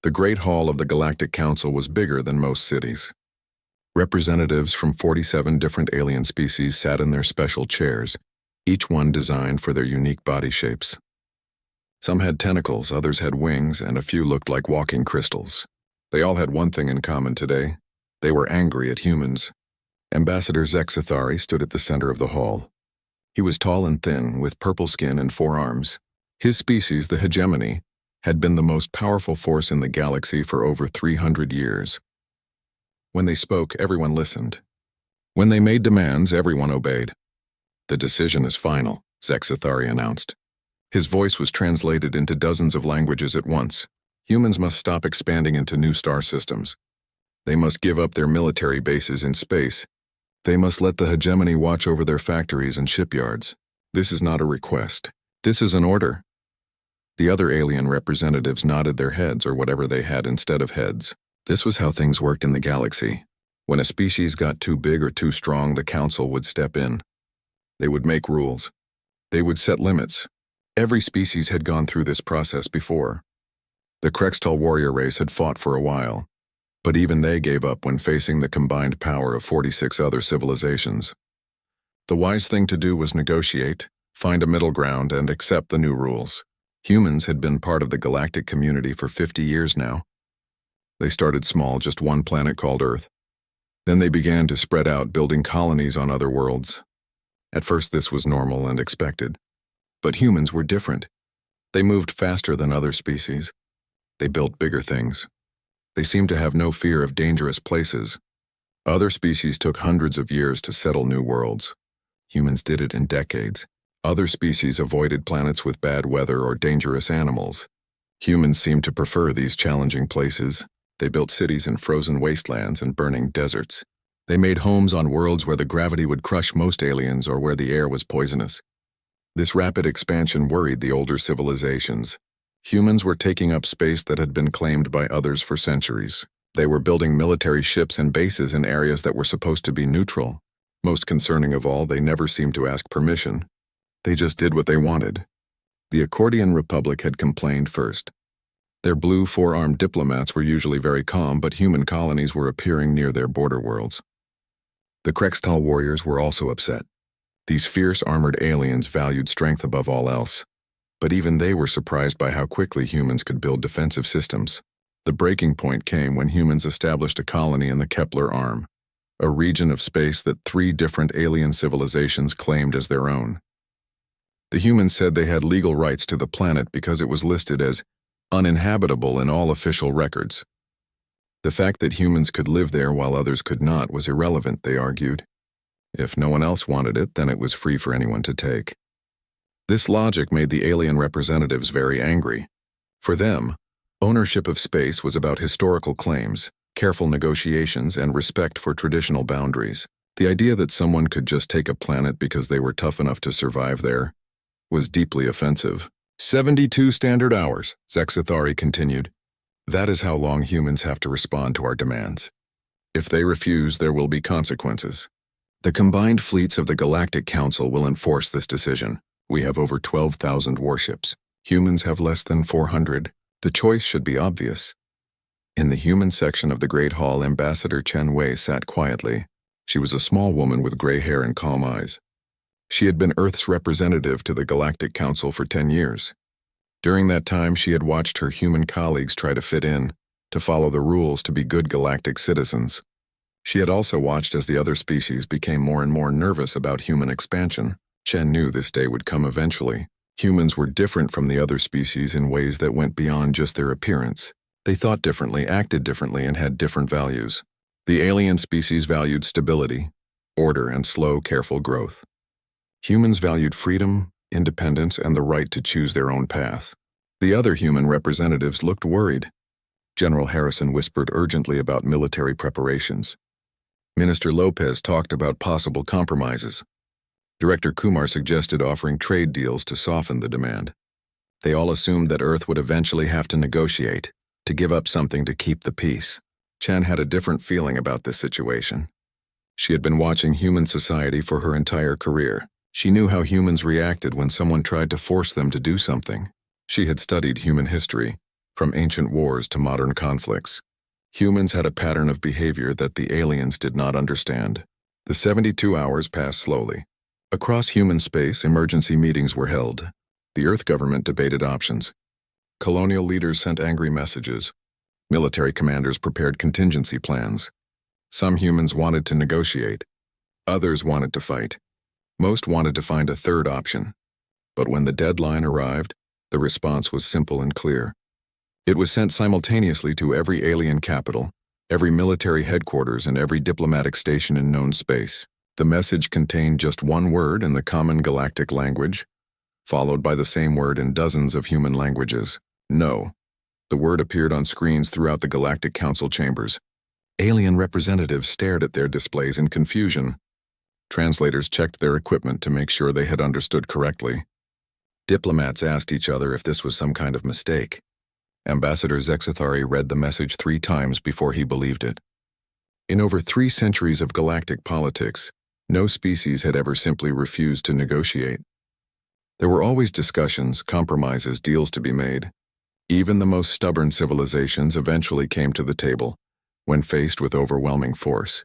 The Great Hall of the Galactic Council was bigger than most cities. Representatives from 47 different alien species sat in their special chairs, each one designed for their unique body shapes. Some had tentacles, others had wings, and a few looked like walking crystals. They all had one thing in common today. They were angry at humans. Ambassador Zexathari stood at the center of the hall. He was tall and thin, with purple skin and 4 arms. His species, the hegemony, had been the most powerful force in the galaxy for over 300 years. When they spoke, everyone listened. When they made demands, everyone obeyed. "The decision is final," Zexathari announced. His voice was translated into dozens of languages at once. Humans must stop expanding into new star systems. They must give up their military bases in space. They must let the hegemony watch over their factories and shipyards. This is not a request. This is an order. The other alien representatives nodded their heads, or whatever they had instead of heads. This was how things worked in the galaxy. When a species got too big or too strong, the council would step in. They would make rules. They would set limits. Every species had gone through this process before. The Krextal warrior race had fought for a while, but even they gave up when facing the combined power of 46 other civilizations. The wise thing to do was negotiate, find a middle ground, and accept the new rules. Humans had been part of the galactic community for 50 years now. They started small, just one planet called Earth. Then they began to spread out, building colonies on other worlds. At first this was normal and expected. But humans were different. They moved faster than other species. They built bigger things. They seemed to have no fear of dangerous places. Other species took hundreds of years to settle new worlds. Humans did it in decades. Other species avoided planets with bad weather or dangerous animals. Humans seemed to prefer these challenging places. They built cities in frozen wastelands and burning deserts. They made homes on worlds where the gravity would crush most aliens or where the air was poisonous. This rapid expansion worried the older civilizations. Humans were taking up space that had been claimed by others for centuries. They were building military ships and bases in areas that were supposed to be neutral. Most concerning of all, they never seemed to ask permission. They just did what they wanted. The Accordion Republic had complained first. Their blue 4-armed diplomats were usually very calm, but human colonies were appearing near their border worlds. The Krextal warriors were also upset. These fierce armored aliens valued strength above all else. But even they were surprised by how quickly humans could build defensive systems. The breaking point came when humans established a colony in the Kepler arm, a region of space that 3 different alien civilizations claimed as their own. The humans said they had legal rights to the planet because it was listed as uninhabitable in all official records. The fact that humans could live there while others could not was irrelevant, they argued. If no one else wanted it, then it was free for anyone to take. This logic made the alien representatives very angry. For them, ownership of space was about historical claims, careful negotiations, and respect for traditional boundaries. The idea that someone could just take a planet because they were tough enough to survive there was deeply offensive. 72 standard hours, Zexathari continued. That is how long humans have to respond to our demands. If they refuse, there will be consequences. The combined fleets of the Galactic Council will enforce this decision. We have over 12,000 warships. Humans have less than 400. The choice should be obvious. In the human section of the Great Hall, Ambassador Chen Wei sat quietly. She was a small woman with gray hair and calm eyes. She had been Earth's representative to the Galactic Council for 10 years. During that time, she had watched her human colleagues try to fit in, to follow the rules, to be good galactic citizens. She had also watched as the other species became more and more nervous about human expansion. Chen knew this day would come eventually. Humans were different from the other species in ways that went beyond just their appearance. They thought differently, acted differently, and had different values. The alien species valued stability, order, and slow, careful growth. Humans valued freedom, independence, and the right to choose their own path. The other human representatives looked worried. General Harrison whispered urgently about military preparations. Minister Lopez talked about possible compromises. Director Kumar suggested offering trade deals to soften the demand. They all assumed that Earth would eventually have to negotiate, to give up something to keep the peace. Chen had a different feeling about this situation. She had been watching human society for her entire career. She knew how humans reacted when someone tried to force them to do something. She had studied human history. From ancient wars to modern conflicts, humans had a pattern of behavior that the aliens did not understand. The 72 hours passed slowly. Across human space, emergency meetings were held. The Earth government debated options. Colonial leaders sent angry messages. Military commanders prepared contingency plans. Some humans wanted to negotiate. Others wanted to fight. Most wanted to find a third option. But when the deadline arrived, the response was simple and clear. It was sent simultaneously to every alien capital, every military headquarters, and every diplomatic station in known space. The message contained just one word in the common galactic language, followed by the same word in dozens of human languages: no. The word appeared on screens throughout the Galactic Council chambers. Alien representatives stared at their displays in confusion. Translators checked their equipment to make sure they had understood correctly. Diplomats asked each other if this was some kind of mistake. Ambassador Zexathari read the message 3 times before he believed it. In over 3 centuries of galactic politics, no species had ever simply refused to negotiate. There were always discussions, compromises, deals to be made. Even the most stubborn civilizations eventually came to the table when faced with overwhelming force.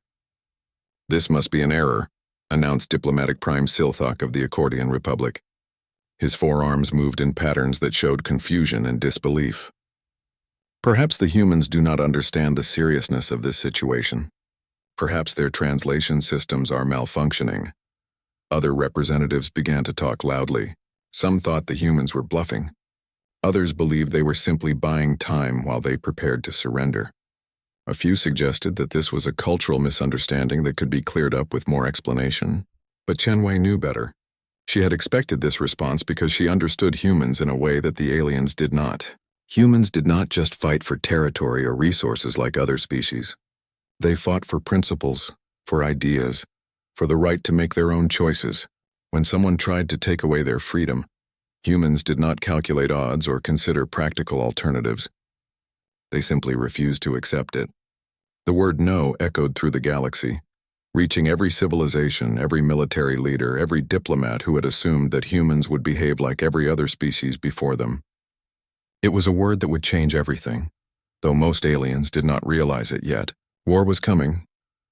"This must be an error," announced Diplomatic Prime Silthok of the Accordion Republic. His forearms moved in patterns that showed confusion and disbelief. Perhaps the humans do not understand the seriousness of this situation. Perhaps their translation systems are malfunctioning. Other representatives began to talk loudly. Some thought the humans were bluffing. Others believed they were simply buying time while they prepared to surrender. A few suggested that this was a cultural misunderstanding that could be cleared up with more explanation. But Chen Wei knew better. She had expected this response because she understood humans in a way that the aliens did not. Humans did not just fight for territory or resources like other species. They fought for principles, for ideas, for the right to make their own choices. When someone tried to take away their freedom, humans did not calculate odds or consider practical alternatives. They simply refused to accept it. The word no echoed through the galaxy, reaching every civilization, every military leader, every diplomat who had assumed that humans would behave like every other species before them. It was a word that would change everything, though most aliens did not realize it yet. War was coming,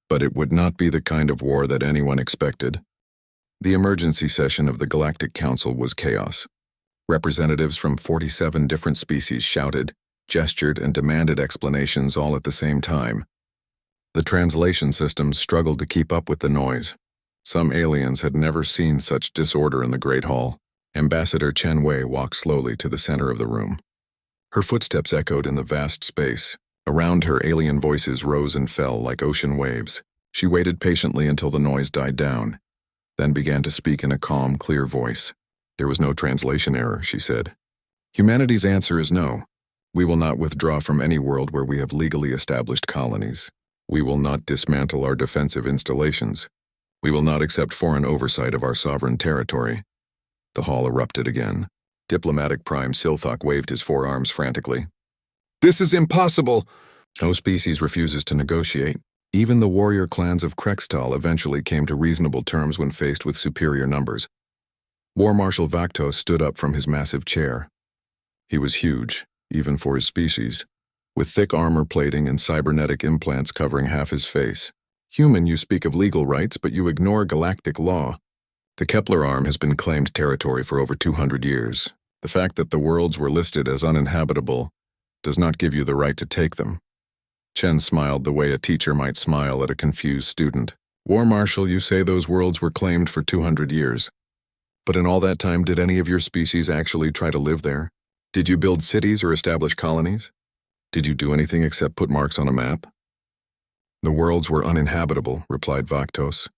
but it would not be the kind of war that anyone expected. The emergency session of the Galactic Council was chaos. Representatives from 47 different species shouted, gestured, and demanded explanations all at the same time. The translation systems struggled to keep up with the noise. Some aliens had never seen such disorder in the Great Hall. Ambassador Chen Wei walked slowly to the center of the room. Her footsteps echoed in the vast space. Around her, alien voices rose and fell like ocean waves. She waited patiently until the noise died down, then began to speak in a calm, clear voice. "There was no translation error," she said. "Humanity's answer is no. We will not withdraw from any world where we have legally established colonies. We will not dismantle our defensive installations. We will not accept foreign oversight of our sovereign territory." The hall erupted again. Diplomatic Prime Silthok waved his forearms frantically. "This is impossible!" No species refuses to negotiate. Even the warrior clans of Krextal eventually came to reasonable terms when faced with superior numbers. War Marshal Vaktos stood up from his massive chair. He was huge, even for his species, with thick armor plating and cybernetic implants covering half his face. "Human, you speak of legal rights, but you ignore galactic law. The Kepler arm has been claimed territory for over 200 years. The fact that the worlds were listed as uninhabitable does not give you the right to take them." Chen smiled the way a teacher might smile at a confused student. "War Marshal, you say those worlds were claimed for 200 years. But in all that time, did any of your species actually try to live there? Did you build cities or establish colonies? Did you do anything except put marks on a map?" "The worlds were uninhabitable," replied Vaktos.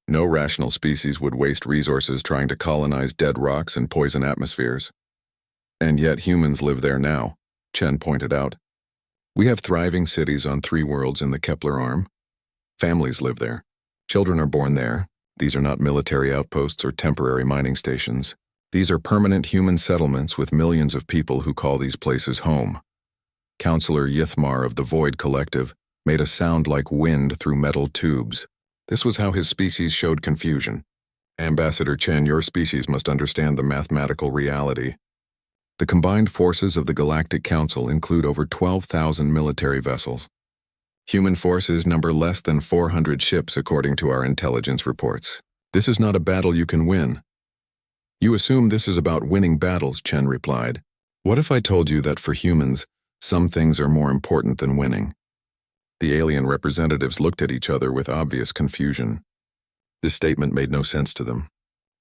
"No rational species would waste resources trying to colonize dead rocks and poison atmospheres. And yet humans live there now," Chen pointed out. "We have thriving cities on 3 worlds in the Kepler arm. Families live there. Children are born there. These are not military outposts or temporary mining stations. These are permanent human settlements with millions of people who call these places home." Counselor Yithmar of the Void Collective made a sound like wind through metal tubes. This was how his species showed confusion. "Ambassador Chen, your species must understand the mathematical reality. The combined forces of the Galactic Council include over 12,000 military vessels. Human forces number less than 400 ships according to our intelligence reports. This is not a battle you can win. You assume this is about winning battles, Chen replied. What if I told you that for humans, some things are more important than winning? The alien representatives looked at each other with obvious confusion. This statement made no sense to them.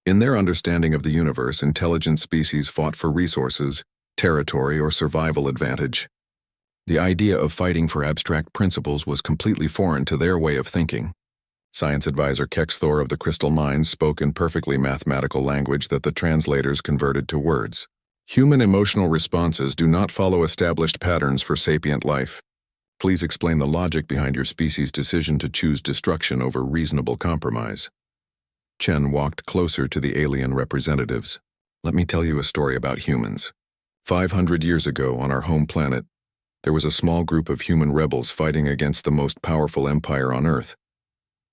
In their understanding of the universe, intelligent species fought for resources, territory, or survival advantage. The idea of fighting for abstract principles was completely foreign to their way of thinking. Science advisor Kepler of the Crystal Mines spoke in perfectly mathematical language that the translators converted to words. Human emotional responses do not follow established patterns for sapient life. Please explain the logic behind your species' decision to choose destruction over reasonable compromise. Chen walked closer to the alien representatives. Let me tell you a story about humans. 500 years ago on our home planet, there was a small group of human rebels fighting against the most powerful empire on Earth.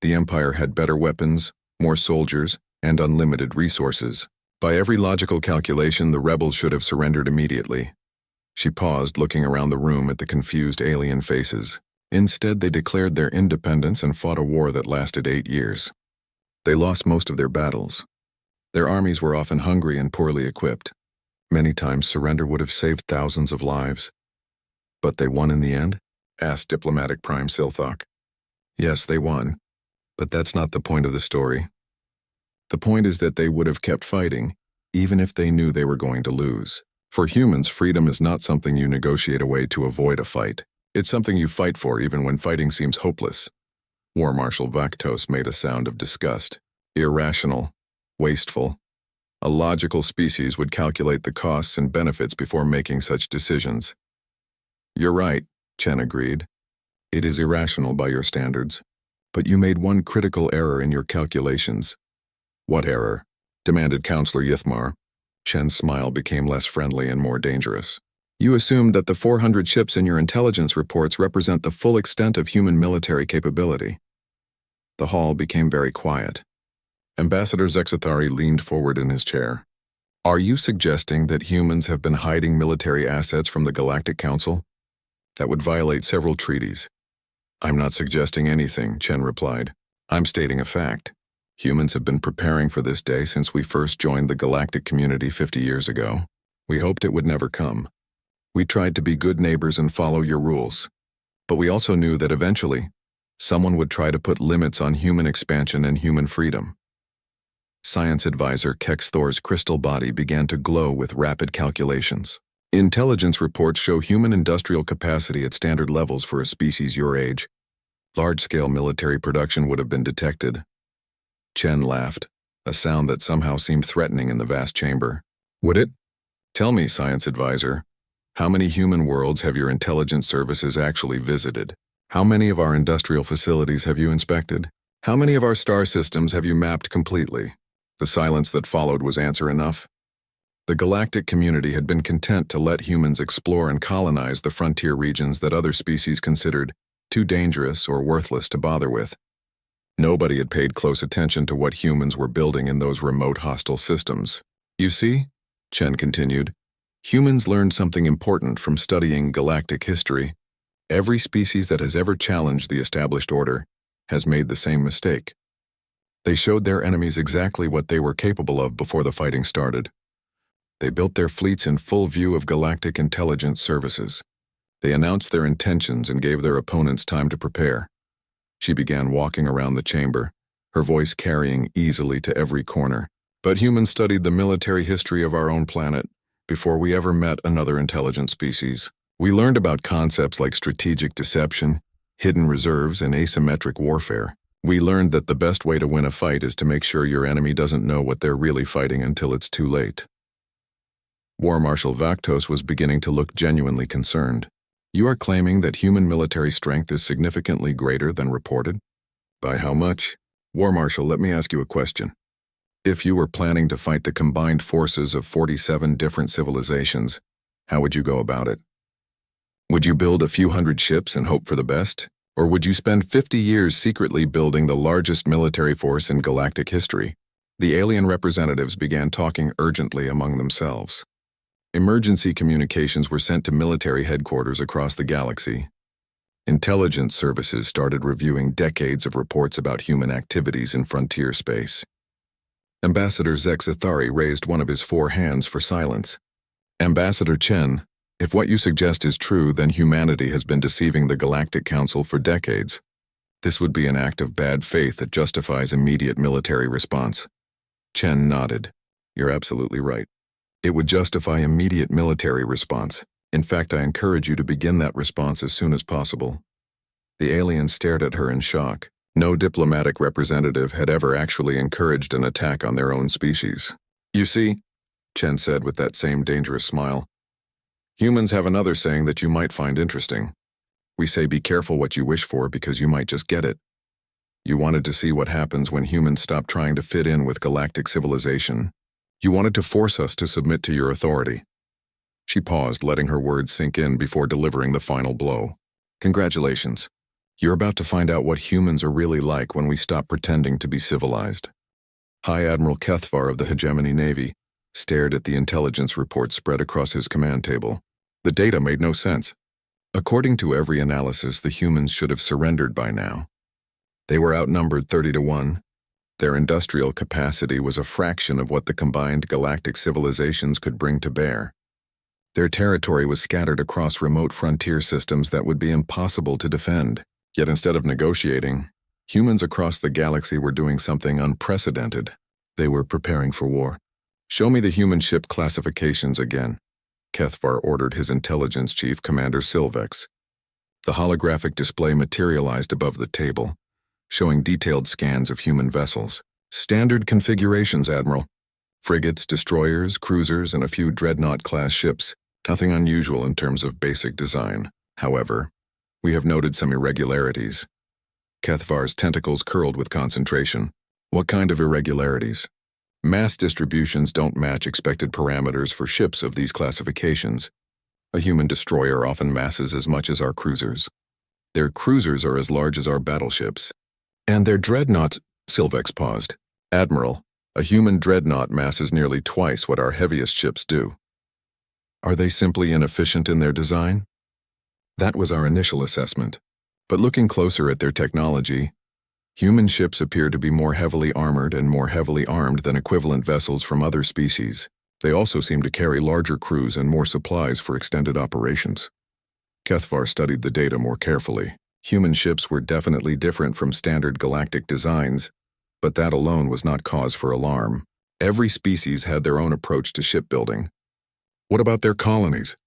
The empire had better weapons, more soldiers, and unlimited resources. By every logical calculation, the rebels should have surrendered immediately. She paused, looking around the room at the confused alien faces. Instead, they declared their independence and fought a war that lasted 8 years. They lost most of their battles. Their armies were often hungry and poorly equipped. Many times, surrender would have saved thousands of lives. But they won in the end? Asked diplomatic Prime Silthok. Yes, they won. But that's not the point of the story. The point is that they would have kept fighting, even if they knew they were going to lose. For humans, freedom is not something you negotiate away to avoid a fight. It's something you fight for even when fighting seems hopeless. War Marshal Vaktos made a sound of disgust. Irrational. Wasteful. A logical species would calculate the costs and benefits before making such decisions. You're right, Chen agreed. It is irrational by your standards. But you made one critical error in your calculations. What error? Demanded Counselor Yithmar. Chen's smile became less friendly and more dangerous. You assumed that the 400 ships in your intelligence reports represent the full extent of human military capability. The hall became very quiet. Ambassador Zexathari leaned forward in his chair. Are you suggesting that humans have been hiding military assets from the Galactic Council? That would violate several treaties. I'm not suggesting anything, Chen replied. I'm stating a fact. Humans have been preparing for this day since we first joined the galactic community 50 years ago. We hoped it would never come. We tried to be good neighbors and follow your rules. But we also knew that eventually, someone would try to put limits on human expansion and human freedom. Science advisor Kekthor's crystal body began to glow with rapid calculations. Intelligence reports show human industrial capacity at standard levels for a species your age. Large-scale military production would have been detected. Chen laughed, a sound that somehow seemed threatening in the vast chamber. Would it? Tell me, Science Advisor, how many human worlds have your intelligence services actually visited? How many of our industrial facilities have you inspected? How many of our star systems have you mapped completely? The silence that followed was answer enough. The galactic community had been content to let humans explore and colonize the frontier regions that other species considered too dangerous or worthless to bother with. Nobody had paid close attention to what humans were building in those remote hostile systems. You see, Chen continued, humans learned something important from studying galactic history. Every species that has ever challenged the established order has made the same mistake. They showed their enemies exactly what they were capable of before the fighting started. They built their fleets in full view of galactic intelligence services. They announced their intentions and gave their opponents time to prepare. She began walking around the chamber, her voice carrying easily to every corner. But humans studied the military history of our own planet before we ever met another intelligent species. We learned about concepts like strategic deception, hidden reserves, and asymmetric warfare. We learned that the best way to win a fight is to make sure your enemy doesn't know what they're really fighting until it's too late. War Marshal Vaktos was beginning to look genuinely concerned. You are claiming that human military strength is significantly greater than reported? By how much? War Marshal, let me ask you a question. If you were planning to fight the combined forces of 47 different civilizations, how would you go about it? Would you build a few hundred ships and hope for the best? Or would you spend 50 years secretly building the largest military force in galactic history? The alien representatives began talking urgently among themselves. Emergency communications were sent to military headquarters across the galaxy. Intelligence services started reviewing decades of reports about human activities in frontier space. Ambassador Zexathari raised one of his 4 hands for silence. Ambassador Chen, if what you suggest is true, then humanity has been deceiving the Galactic Council for decades. This would be an act of bad faith that justifies immediate military response. Chen nodded. You're absolutely right. It would justify immediate military response. In fact, I encourage you to begin that response as soon as possible. The alien stared at her in shock. No diplomatic representative had ever actually encouraged an attack on their own species. You see, Chen said with that same dangerous smile, humans have another saying that you might find interesting. We say be careful what you wish for because you might just get it. You wanted to see what happens when humans stop trying to fit in with galactic civilization. You wanted to force us to submit to your authority. She paused, letting her words sink in before delivering the final blow. Congratulations. You're about to find out what humans are really like when we stop pretending to be civilized. High Admiral Kethvar of the Hegemony Navy stared at the intelligence report spread across his command table. The data made no sense. According to every analysis, the humans should have surrendered by now. They were outnumbered 30-1. Their industrial capacity was a fraction of what the combined galactic civilizations could bring to bear. Their territory was scattered across remote frontier systems that would be impossible to defend. Yet instead of negotiating, humans across the galaxy were doing something unprecedented. They were preparing for war. Show me the human ship classifications again, Kethvar ordered his intelligence chief, Commander Silvex. The holographic display materialized above the table, showing detailed scans of human vessels. Standard configurations, Admiral. Frigates, destroyers, cruisers, and a few dreadnought-class ships. Nothing unusual in terms of basic design. However, we have noted some irregularities. Kethvar's tentacles curled with concentration. What kind of irregularities? Mass distributions don't match expected parameters for ships of these classifications. A human destroyer often masses as much as our cruisers. Their cruisers are as large as our battleships. And their dreadnoughts, Silvex paused. Admiral, a human dreadnought masses nearly twice what our heaviest ships do. Are they simply inefficient in their design? That was our initial assessment. But looking closer at their technology, human ships appear to be more heavily armored and more heavily armed than equivalent vessels from other species. They also seem to carry larger crews and more supplies for extended operations. Kethvar studied the data more carefully. Human ships were definitely different from standard galactic designs, but that alone was not cause for alarm. Every species had their own approach to shipbuilding. What about their colonies?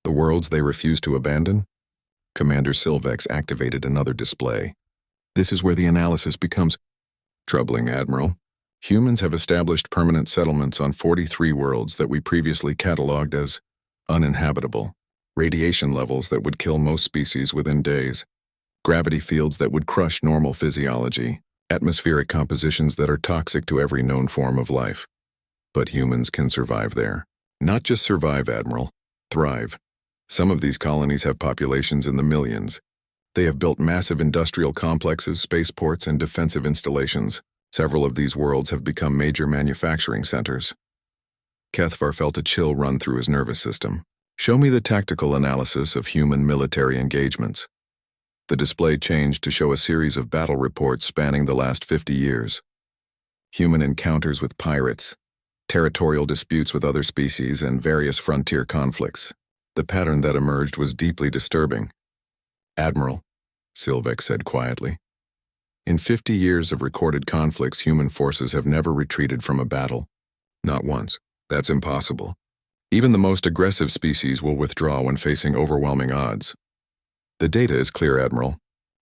The worlds they refused to abandon? Commander Silvex activated another display. This is where the analysis becomes troubling, Admiral. Humans have established permanent settlements on 43 worlds that we previously catalogued as uninhabitable. Radiation levels that would kill most species within days. Gravity fields that would crush normal physiology. Atmospheric compositions that are toxic to every known form of life. But humans can survive there. Not just survive, Admiral. Thrive. Some of these colonies have populations in the millions. They have built massive industrial complexes, spaceports, and defensive installations. Several of these worlds have become major manufacturing centers. Kethvar felt a chill run through his nervous system. Show me the tactical analysis of human military engagements. The display changed to show a series of battle reports spanning the last 50 years. Human encounters with pirates, territorial disputes with other species, and various frontier conflicts. The pattern that emerged was deeply disturbing. Admiral, Silvex said quietly, in 50 years of recorded conflicts, human forces have never retreated from a battle. Not once. That's impossible. Even the most aggressive species will withdraw when facing overwhelming odds. The data is clear, Admiral.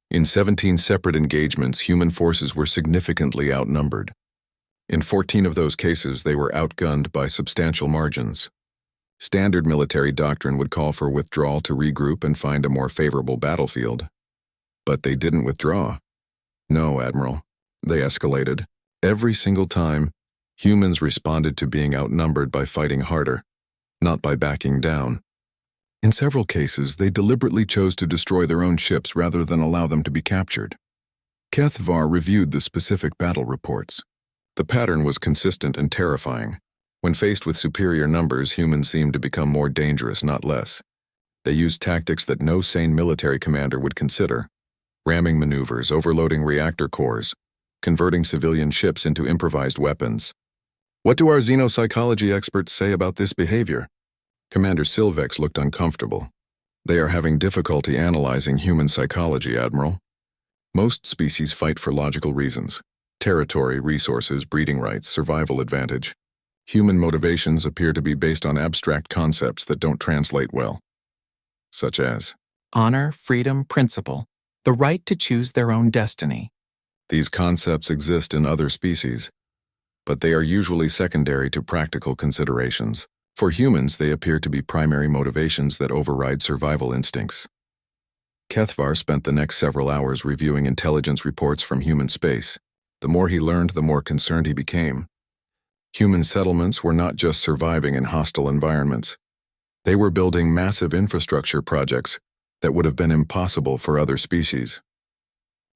In 17 separate engagements, human forces were significantly outnumbered. In 14 of those cases, they were outgunned by substantial margins. Standard military doctrine would call for withdrawal to regroup and find a more favorable battlefield. But they didn't withdraw. No, Admiral. They escalated. Every single time, humans responded to being outnumbered by fighting harder, not by backing down. In several cases, they deliberately chose to destroy their own ships rather than allow them to be captured. Kethvar reviewed the specific battle reports. The pattern was consistent and terrifying. When faced with superior numbers, humans seemed to become more dangerous, not less. They used tactics that no sane military commander would consider: ramming maneuvers, overloading reactor cores, converting civilian ships into improvised weapons. What do our xenopsychology experts say about this behavior? Commander Silvex looked uncomfortable. They are having difficulty analyzing human psychology, Admiral. Most species fight for logical reasons: territory, resources, breeding rights, survival advantage. Human motivations appear to be based on abstract concepts that don't translate well. Such as honor, freedom, principle, the right to choose their own destiny. These concepts exist in other species, but they are usually secondary to practical considerations. For humans, they appear to be primary motivations that override survival instincts. Kethvar spent the next several hours reviewing intelligence reports from human space. The more he learned, the more concerned he became. Human settlements were not just surviving in hostile environments. They were building massive infrastructure projects that would have been impossible for other species.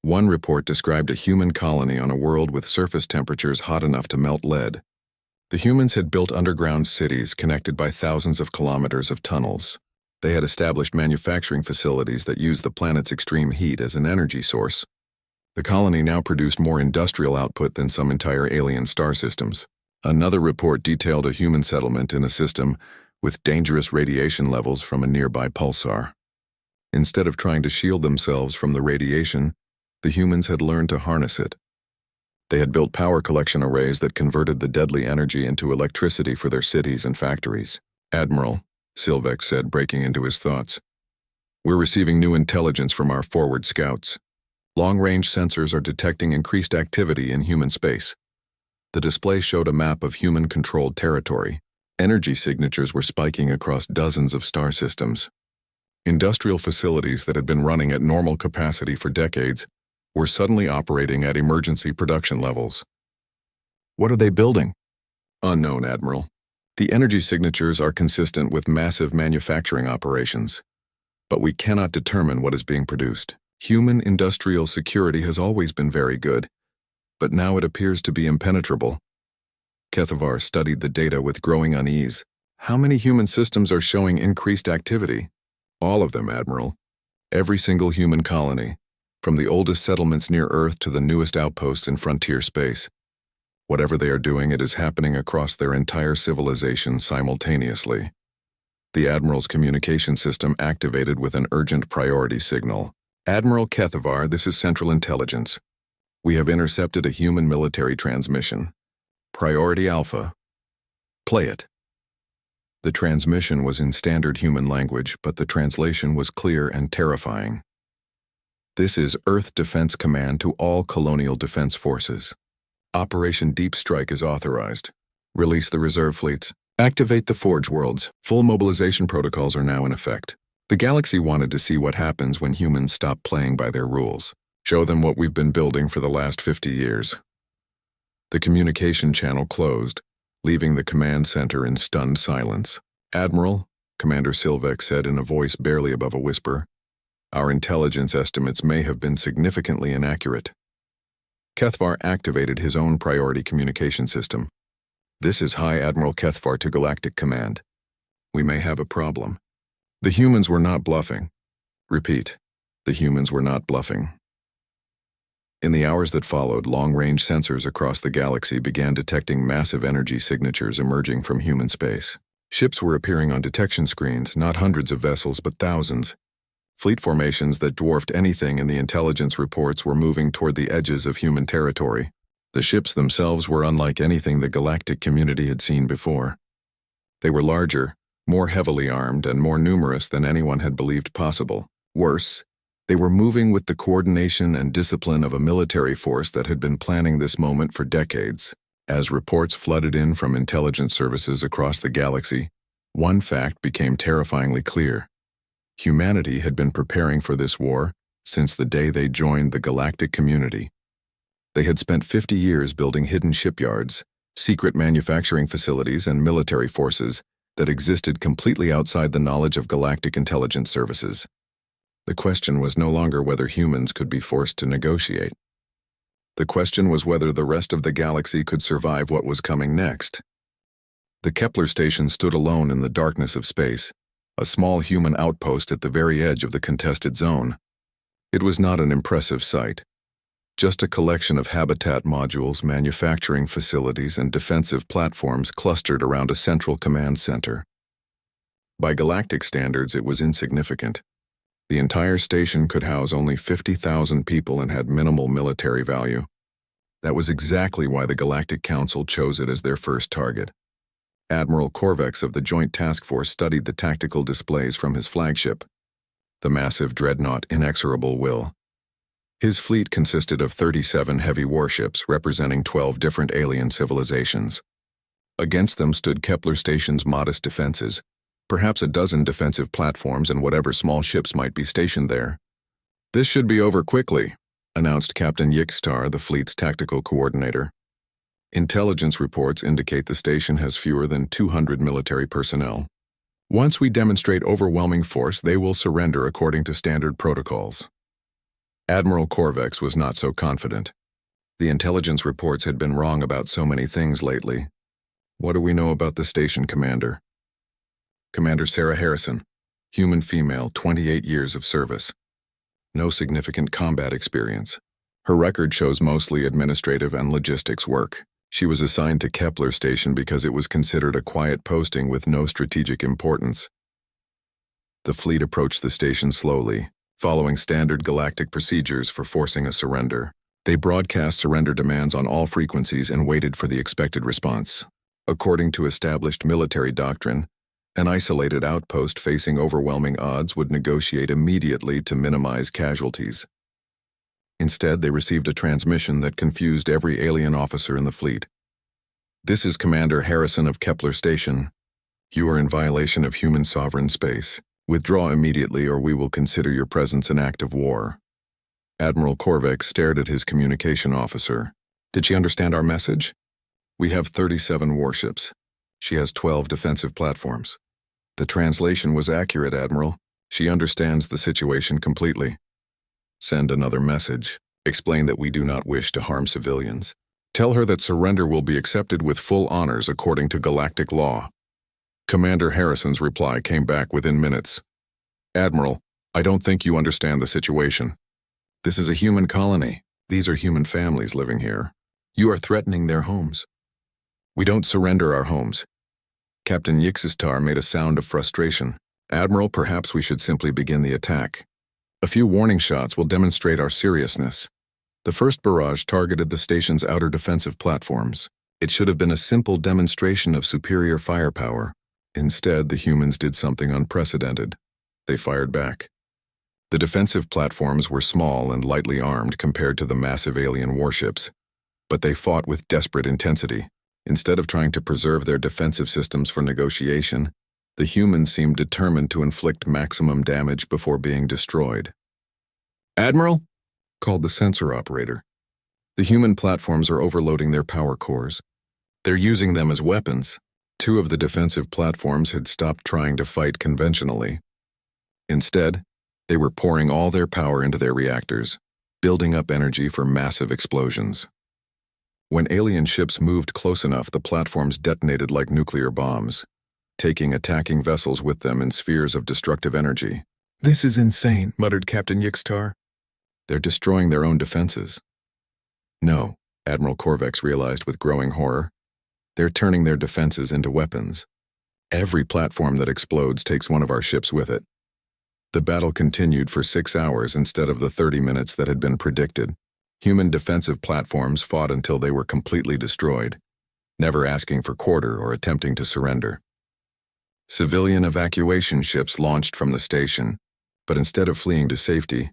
One report described a human colony on a world with surface temperatures hot enough to melt lead. The humans had built underground cities connected by thousands of kilometers of tunnels. They had established manufacturing facilities that used the planet's extreme heat as an energy source. The colony now produced more industrial output than some entire alien star systems. Another report detailed a human settlement in a system with dangerous radiation levels from a nearby pulsar. Instead of trying to shield themselves from the radiation, the humans had learned to harness it. They had built power collection arrays that converted the deadly energy into electricity for their cities and factories. Admiral, Silvex said, breaking into his thoughts, we're receiving new intelligence from our forward scouts. Long-range sensors are detecting increased activity in human space. The display showed a map of human-controlled territory. Energy signatures were spiking across dozens of star systems. Industrial facilities that had been running at normal capacity for decades were suddenly operating at emergency production levels. What are they building? Unknown, Admiral. The energy signatures are consistent with massive manufacturing operations, but we cannot determine what is being produced. Human industrial security has always been very good, but now it appears to be impenetrable. Kethvar studied the data with growing unease. How many human systems are showing increased activity? All of them, Admiral. Every single human colony, from the oldest settlements near Earth to the newest outposts in frontier space. Whatever they are doing, it is happening across their entire civilization simultaneously. The Admiral's communication system activated with an urgent priority signal. Admiral Kethvar, this is Central Intelligence. We have intercepted a human military transmission. Priority Alpha. Play it. The transmission was in standard human language, but the translation was clear and terrifying. This is Earth Defense Command to all colonial defense forces. Operation Deep Strike is authorized. Release the reserve fleets. Activate the Forge Worlds. Full mobilization protocols are now in effect. The galaxy wanted to see what happens when humans stop playing by their rules. Show them what we've been building for the last 50 years. The communication channel closed, leaving the command center in stunned silence. Admiral, Commander Silvex said in a voice barely above a whisper, our intelligence estimates may have been significantly inaccurate. Kethvar activated his own priority communication system. This is High Admiral Kethvar to Galactic Command. We may have a problem. The humans were not bluffing. Repeat, the humans were not bluffing. In the hours that followed, long-range sensors across the galaxy began detecting massive energy signatures emerging from human space. Ships were appearing on detection screens, not hundreds of vessels, but thousands. Fleet formations that dwarfed anything in the intelligence reports were moving toward the edges of human territory. The ships themselves were unlike anything the galactic community had seen before. They were larger, more heavily armed, and more numerous than anyone had believed possible. Worse, they were moving with the coordination and discipline of a military force that had been planning this moment for decades. As reports flooded in from intelligence services across the galaxy, one fact became terrifyingly clear. Humanity had been preparing for this war since the day they joined the galactic community. They had spent 50 years building hidden shipyards, secret manufacturing facilities, and military forces that existed completely outside the knowledge of galactic intelligence services. The question was no longer whether humans could be forced to negotiate. The question was whether the rest of the galaxy could survive what was coming next. The Kepler station stood alone in the darkness of space, a small human outpost at the very edge of the contested zone. It was not an impressive sight, just a collection of habitat modules, manufacturing facilities, and defensive platforms clustered around a central command center. By galactic standards, it was insignificant. The entire station could house only 50,000 people and had minimal military value. That was exactly why the Galactic Council chose it as their first target. Admiral Korvex of the Joint Task Force studied the tactical displays from his flagship, the massive dreadnought Inexorable Will. His fleet consisted of 37 heavy warships representing 12 different alien civilizations. Against them stood Kepler Station's modest defenses, perhaps a dozen defensive platforms and whatever small ships might be stationed there. "This should be over quickly," announced Captain Yixtar, the fleet's tactical coordinator. Intelligence reports indicate the station has fewer than 200 military personnel. Once we demonstrate overwhelming force, they will surrender according to standard protocols. Admiral Korvex was not so confident. The intelligence reports had been wrong about so many things lately. What do we know about the station commander? Commander Sarah Harrison, human female, 28 years of service. No significant combat experience. Her record shows mostly administrative and logistics work. She was assigned to Kepler Station because it was considered a quiet posting with no strategic importance. The fleet approached the station slowly, following standard galactic procedures for forcing a surrender. They broadcast surrender demands on all frequencies and waited for the expected response. According to established military doctrine, an isolated outpost facing overwhelming odds would negotiate immediately to minimize casualties. Instead, they received a transmission that confused every alien officer in the fleet. "This is Commander Harrison of Kepler Station. You are in violation of human sovereign space. Withdraw immediately or we will consider your presence an act of war." Admiral Korvex stared at his communication officer. "Did she understand our message?" "We have 37 warships. She has 12 defensive platforms." "The translation was accurate, Admiral. She understands the situation completely." "Send another message. Explain that we do not wish to harm civilians. Tell her that surrender will be accepted with full honors according to galactic law." Commander Harrison's reply came back within minutes. "Admiral, I don't think you understand the situation. This is a human colony. These are human families living here. You are threatening their homes." "We don't surrender our homes." Captain Yixistar made a sound of frustration. "Admiral, perhaps we should simply begin the attack. A few warning shots will demonstrate our seriousness." The first barrage targeted the station's outer defensive platforms. It should have been a simple demonstration of superior firepower. Instead, the humans did something unprecedented. They fired back. The defensive platforms were small and lightly armed compared to the massive alien warships, but they fought with desperate intensity. Instead of trying to preserve their defensive systems for negotiation, the humans seemed determined to inflict maximum damage before being destroyed. "Admiral?" called the sensor operator. "The human platforms are overloading their power cores. They're using them as weapons." Two of the defensive platforms had stopped trying to fight conventionally. Instead, they were pouring all their power into their reactors, building up energy for massive explosions. When alien ships moved close enough, the platforms detonated like nuclear bombs, taking attacking vessels with them in spheres of destructive energy. "This is insane," muttered Captain Yixtar. "They're destroying their own defenses." "No," Admiral Korvex realized with growing horror. "They're turning their defenses into weapons. Every platform that explodes takes one of our ships with it." The battle continued for 6 hours instead of the 30 minutes that had been predicted. Human defensive platforms fought until they were completely destroyed, never asking for quarter or attempting to surrender. Civilian evacuation ships launched from the station, but instead of fleeing to safety,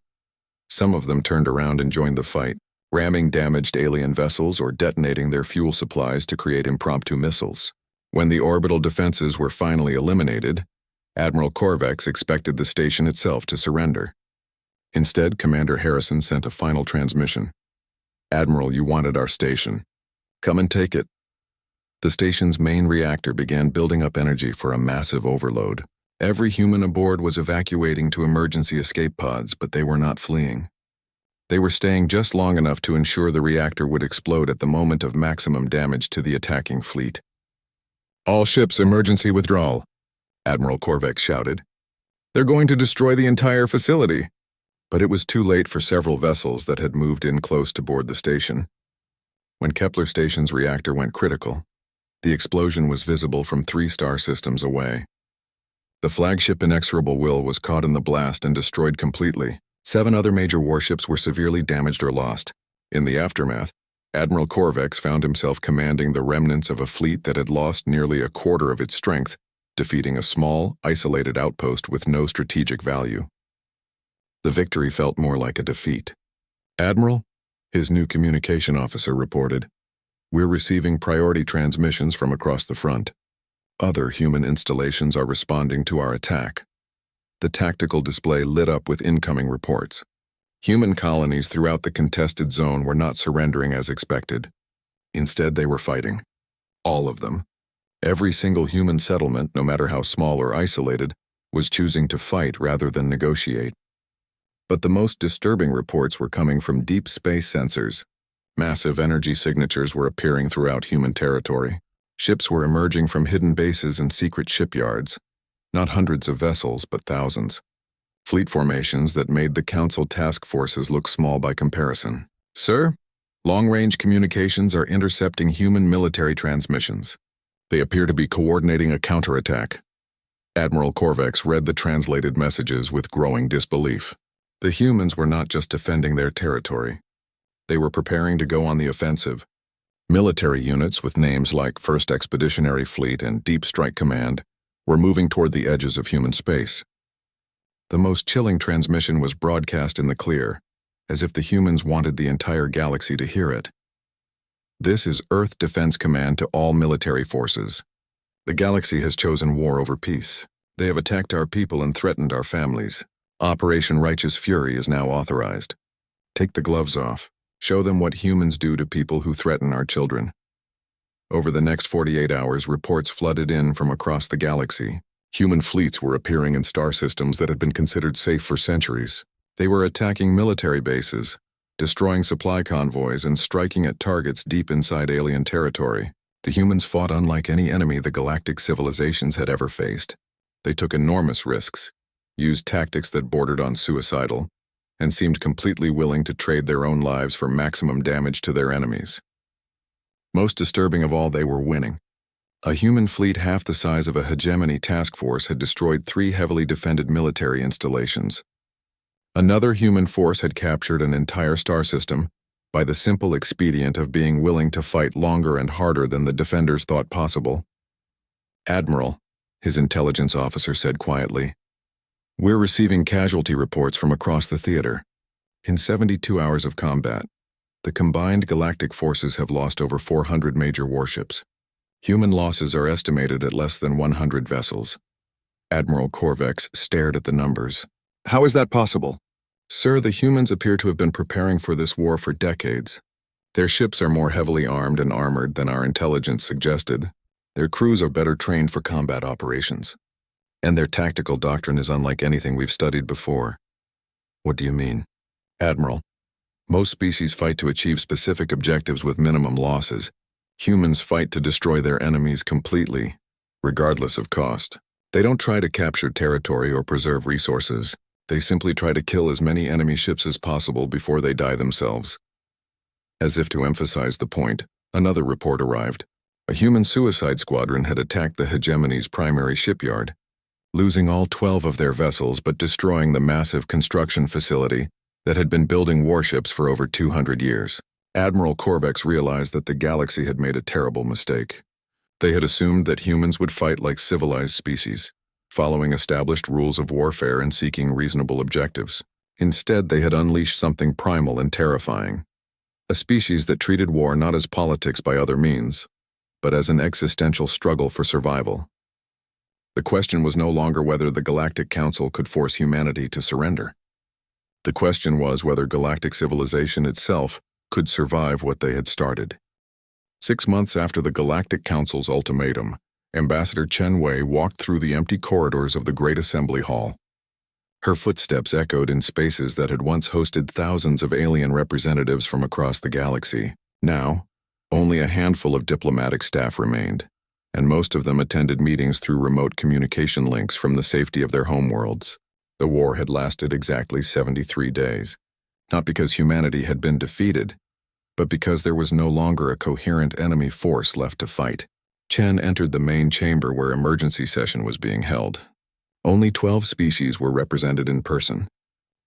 some of them turned around and joined the fight, ramming damaged alien vessels or detonating their fuel supplies to create impromptu missiles. When the orbital defenses were finally eliminated, Admiral Korvex expected the station itself to surrender. Instead, Commander Harrison sent a final transmission. "Admiral, you wanted our station. Come and take it." The station's main reactor began building up energy for a massive overload. Every human aboard was evacuating to emergency escape pods, but they were not fleeing. They were staying just long enough to ensure the reactor would explode at the moment of maximum damage to the attacking fleet. All ships emergency withdrawal, Admiral Korvex shouted. They're going to destroy the entire facility. But it was too late for several vessels that had moved in close to board the station. When Kepler Station's reactor went critical, the explosion was visible from 3 star systems away. The flagship Inexorable Will was caught in the blast and destroyed completely. 7 other major warships were severely damaged or lost. In the aftermath, Admiral Korvex found himself commanding the remnants of a fleet that had lost nearly a quarter of its strength, defeating a small, isolated outpost with no strategic value. The victory felt more like a defeat. Admiral, his new communication officer reported, we're receiving priority transmissions from across the front. Other human installations are responding to our attack. The tactical display lit up with incoming reports. Human colonies throughout the contested zone were not surrendering as expected. Instead, they were fighting. All of them. Every single human settlement, no matter how small or isolated, was choosing to fight rather than negotiate. But the most disturbing reports were coming from deep space sensors. Massive energy signatures were appearing throughout human territory. Ships were emerging from hidden bases and secret shipyards. Not hundreds of vessels, but thousands. Fleet formations that made the Council task forces look small by comparison. Sir, long-range communications are intercepting human military transmissions. They appear to be coordinating a counterattack. Admiral Korvex read the translated messages with growing disbelief. The humans were not just defending their territory. They were preparing to go on the offensive. Military units with names like 1st Expeditionary Fleet and Deep Strike Command were moving toward the edges of human space. The most chilling transmission was broadcast in the clear, as if the humans wanted the entire galaxy to hear it. This is Earth Defense Command to all military forces. The galaxy has chosen war over peace. They have attacked our people and threatened our families. Operation Righteous Fury is now authorized. Take the gloves off. Show them what humans do to people who threaten our children. Over the next 48 hours, reports flooded in from across the galaxy. Human fleets were appearing in star systems that had been considered safe for centuries. They were attacking military bases, destroying supply convoys, and striking at targets deep inside alien territory. The humans fought unlike any enemy the galactic civilizations had ever faced. They took enormous risks, used tactics that bordered on suicidal, and seemed completely willing to trade their own lives for maximum damage to their enemies. Most disturbing of all, they were winning. A human fleet half the size of a hegemony task force had destroyed 3 heavily defended military installations. Another human force had captured an entire star system by the simple expedient of being willing to fight longer and harder than the defenders thought possible. Admiral, his intelligence officer said quietly, we're receiving casualty reports from across the theater. In 72 hours of combat, the combined galactic forces have lost over 400 major warships. Human losses are estimated at less than 100 vessels. Admiral Korvex stared at the numbers. How is that possible? Sir, the humans appear to have been preparing for this war for decades. Their ships are more heavily armed and armored than our intelligence suggested. Their crews are better trained for combat operations. And their tactical doctrine is unlike anything we've studied before. What do you mean? Admiral, most species fight to achieve specific objectives with minimum losses. Humans fight to destroy their enemies completely, regardless of cost. They don't try to capture territory or preserve resources. They simply try to kill as many enemy ships as possible before they die themselves. As if to emphasize the point, another report arrived. A human suicide squadron had attacked the hegemony's primary shipyard, losing all 12 of their vessels but destroying the massive construction facility that had been building warships for over 200 years. Admiral Korvex realized that the galaxy had made a terrible mistake. They had assumed that humans would fight like civilized species, following established rules of warfare and seeking reasonable objectives. Instead, they had unleashed something primal and terrifying. A species that treated war not as politics by other means, but as an existential struggle for survival. The question was no longer whether the Galactic Council could force humanity to surrender. The question was whether galactic civilization itself could survive what they had started. 6 months after the Galactic Council's ultimatum, Ambassador Chen Wei walked through the empty corridors of the Great Assembly Hall. Her footsteps echoed in spaces that had once hosted thousands of alien representatives from across the galaxy. Now, only a handful of diplomatic staff remained. and most of them attended meetings through remote communication links from the safety of their homeworlds. The war had lasted exactly 73 days, not because humanity had been defeated, but because there was no longer a coherent enemy force left to fight. Chen entered the main chamber where emergency session was being held. Only 12 species were represented in person.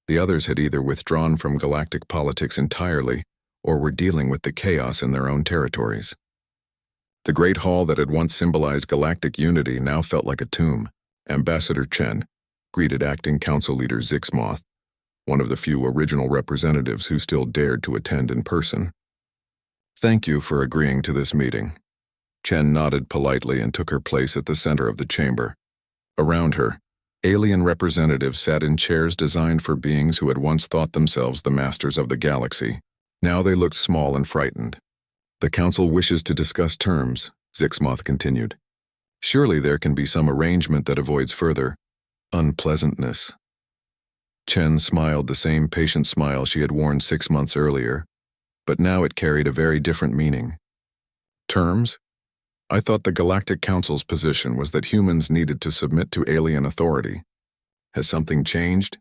The others had either withdrawn from galactic politics entirely or were dealing with the chaos in their own territories. The great hall that had once symbolized galactic unity now felt like a tomb. Ambassador Chen greeted Acting Council Leader Zixmoth, one of the few original representatives who still dared to attend in person. "Thank you for agreeing to this meeting." Chen nodded politely and took her place at the center of the chamber. Around her, alien representatives sat in chairs designed for beings who had once thought themselves the masters of the galaxy. Now they looked small and frightened. "The Council wishes to discuss terms," Zixmoth continued. "Surely there can be some arrangement that avoids further unpleasantness." Chen smiled the same patient smile she had worn 6 months earlier, but now it carried a very different meaning. "Terms? I thought the Galactic Council's position was that humans needed to submit to alien authority. Has something changed?"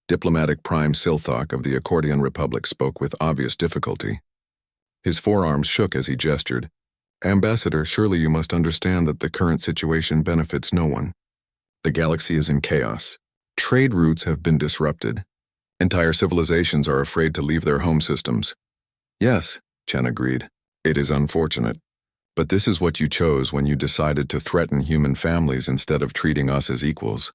Diplomatic Prime Silthok of the Accordion Republic spoke with obvious difficulty. His forearms shook as he gestured. "Ambassador, surely you must understand that the current situation benefits no one. The galaxy is in chaos. Trade routes have been disrupted. Entire civilizations are afraid to leave their home systems." "Yes," Chen agreed. "It is unfortunate. But this is what you chose when you decided to threaten human families instead of treating us as equals."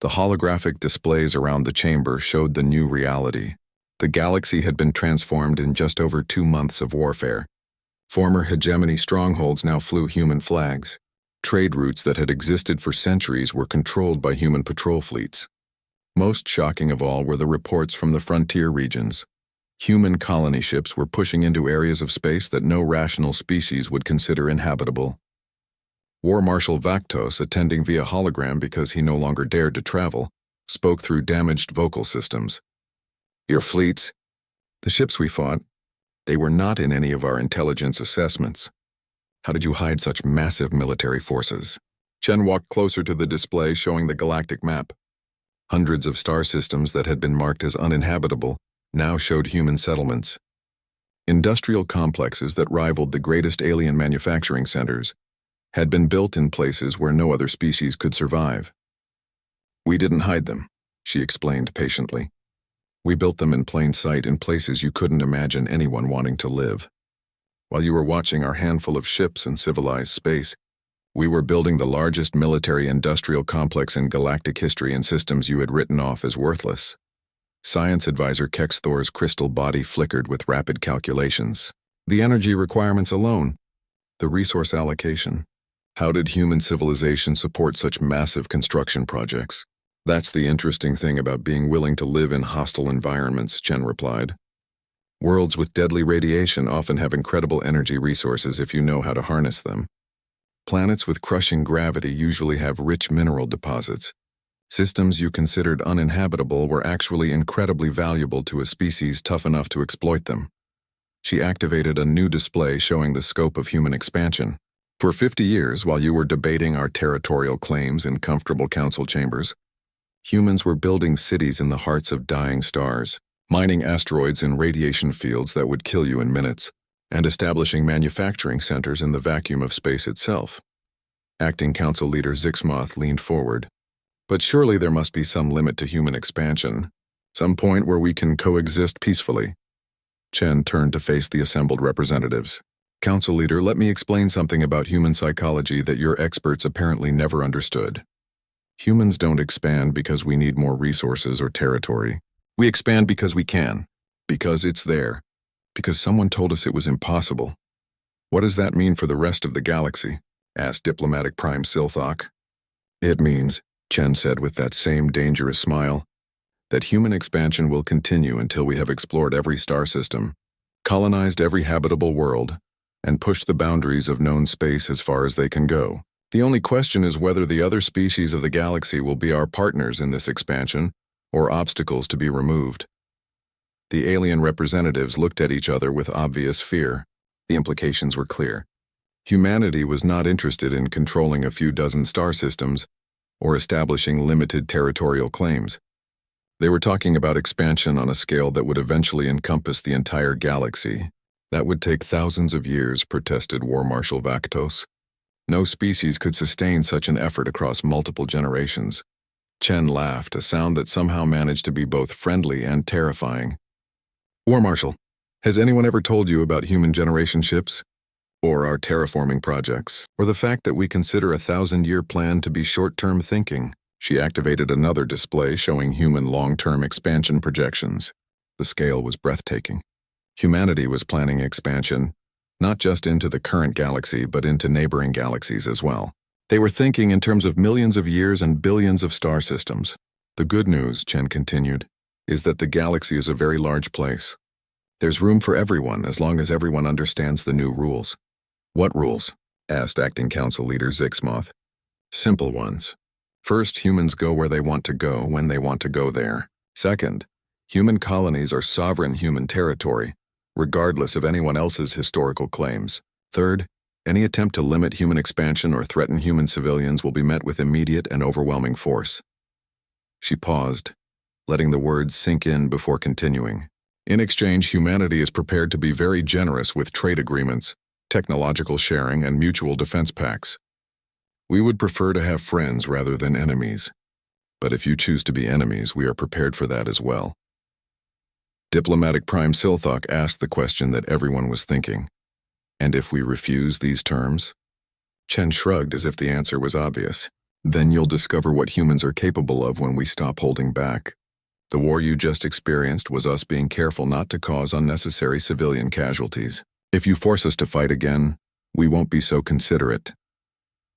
The holographic displays around the chamber showed the new reality. The galaxy had been transformed in just over 2 months of warfare. Former hegemony strongholds now flew human flags. Trade routes that had existed for centuries were controlled by human patrol fleets. Most shocking of all were the reports from the frontier regions. Human colony ships were pushing into areas of space that no rational species would consider inhabitable. War Marshal Vaktos, attending via hologram because he no longer dared to travel, spoke through damaged vocal systems. "Your fleets? The ships we fought, they were not in any of our intelligence assessments. How did you hide such massive military forces?" Chen walked closer to the display showing the galactic map. Hundreds of star systems that had been marked as uninhabitable now showed human settlements. Industrial complexes that rivaled the greatest alien manufacturing centers had been built in places where no other species could survive. "We didn't hide them," she explained patiently. "We built them in plain sight in places you couldn't imagine anyone wanting to live. While you were watching our handful of ships in civilized space, we were building the largest military-industrial complex in galactic history in systems you had written off as worthless." Science advisor Kex Thor's crystal body flickered with rapid calculations. "The energy requirements alone, the resource allocation. How did human civilization support such massive construction projects?" "That's the interesting thing about being willing to live in hostile environments," Chen replied. "Worlds with deadly radiation often have incredible energy resources if you know how to harness them. Planets with crushing gravity usually have rich mineral deposits. Systems you considered uninhabitable were actually incredibly valuable to a species tough enough to exploit them." She activated a new display showing the scope of human expansion. "For 50 years, while you were debating our territorial claims in comfortable council chambers, humans were building cities in the hearts of dying stars, mining asteroids in radiation fields that would kill you in minutes, and establishing manufacturing centers in the vacuum of space itself." Acting Council Leader Zixmoth leaned forward. "But surely there must be some limit to human expansion, some point where we can coexist peacefully." Chen turned to face the assembled representatives. "Council Leader, let me explain something about human psychology that your experts apparently never understood. Humans don't expand because we need more resources or territory. We expand because we can, because it's there, because someone told us it was impossible." "What does that mean for the rest of the galaxy?" asked Diplomatic Prime Silthok. "It means," Chen said with that same dangerous smile, "that human expansion will continue until we have explored every star system, colonized every habitable world, and pushed the boundaries of known space as far as they can go. The only question is whether the other species of the galaxy will be our partners in this expansion or obstacles to be removed." The alien representatives looked at each other with obvious fear. The implications were clear. Humanity was not interested in controlling a few dozen star systems or establishing limited territorial claims. They were talking about expansion on a scale that would eventually encompass the entire galaxy. That would take thousands of years, protested War Marshal Vaktos. No species could sustain such an effort across multiple generations. Chen laughed, a sound that somehow managed to be both friendly and terrifying. War Marshal, has anyone ever told you about human generation ships? Or our terraforming projects? Or the fact that we consider a 1,000-year plan to be short-term thinking? She activated another display showing human long-term expansion projections. The scale was breathtaking. Humanity was planning expansion, not just into the current galaxy, but into neighboring galaxies as well. They were thinking in terms of millions of years and billions of star systems. The good news, Chen continued, is that the galaxy is a very large place. There's room for everyone as long as everyone understands the new rules. What rules? Asked Acting Council Leader Zixmoth. Simple ones. First, humans go where they want to go when they want to go there. Second, human colonies are sovereign human territory, regardless of anyone else's historical claims. Third, any attempt to limit human expansion or threaten human civilians will be met with immediate and overwhelming force. She paused, letting the words sink in before continuing. In exchange, humanity is prepared to be very generous with trade agreements, technological sharing, and mutual defense pacts. We would prefer to have friends rather than enemies. But if you choose to be enemies, we are prepared for that as well. Diplomatic Prime Silthok asked the question that everyone was thinking. And if we refuse these terms? Chen shrugged as if the answer was obvious. Then you'll discover what humans are capable of when we stop holding back. The war you just experienced was us being careful not to cause unnecessary civilian casualties. If you force us to fight again, we won't be so considerate.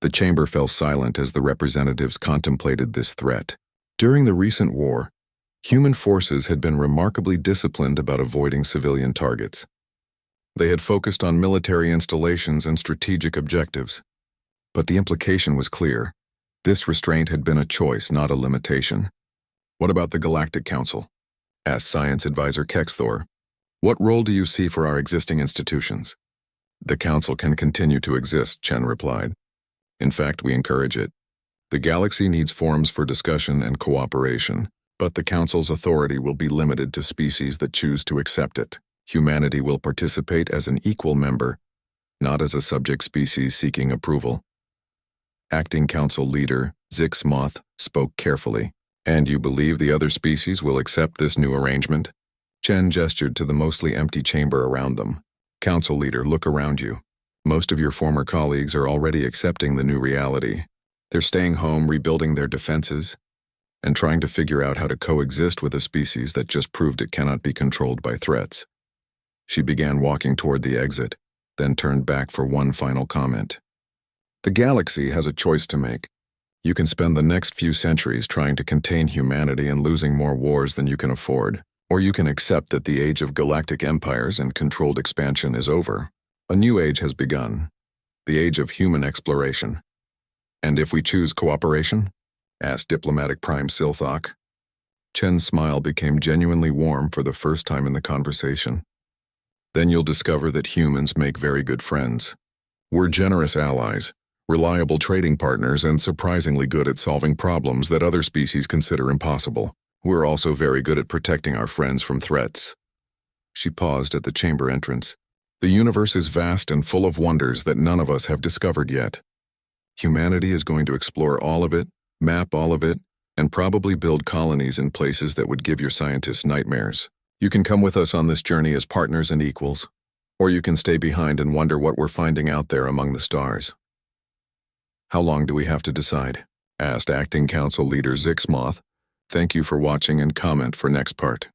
The chamber fell silent as the representatives contemplated this threat. During the recent war, human forces had been remarkably disciplined about avoiding civilian targets. They had focused on military installations and strategic objectives. But the implication was clear. This restraint had been a choice, not a limitation. What about the Galactic Council? Asked Science Advisor Kexthor. What role do you see for our existing institutions? The Council can continue to exist, Chen replied. In fact, we encourage it. The galaxy needs forums for discussion and cooperation, but the Council's authority will be limited to species that choose to accept it. Humanity will participate as an equal member, not as a subject species seeking approval. Acting Council Leader Zixmoth spoke carefully. And you believe the other species will accept this new arrangement? Chen gestured to the mostly empty chamber around them. Council Leader, look around you. Most of your former colleagues are already accepting the new reality. They're staying home, rebuilding their defenses, and trying to figure out how to coexist with a species that just proved it cannot be controlled by threats. She began walking toward the exit, then turned back for one final comment. The galaxy has a choice to make. You can spend the next few centuries trying to contain humanity and losing more wars than you can afford, or you can accept that the age of galactic empires and controlled expansion is over. A new age has begun, the age of human exploration. And if we choose cooperation? Asked Diplomatic Prime Silthok. Chen's smile became genuinely warm for the first time in the conversation. Then you'll discover that humans make very good friends. We're generous allies, reliable trading partners, and surprisingly good at solving problems that other species consider impossible. We're also very good at protecting our friends from threats. She paused at the chamber entrance. The universe is vast and full of wonders that none of us have discovered yet. Humanity is going to explore all of it, map all of it, and probably build colonies in places that would give your scientists nightmares. You can come with us on this journey as partners and equals, or you can stay behind and wonder what we're finding out there among the stars. How long do we have to decide? Asked Acting Council Leader Zixmoth. Thank you for watching and comment for next part.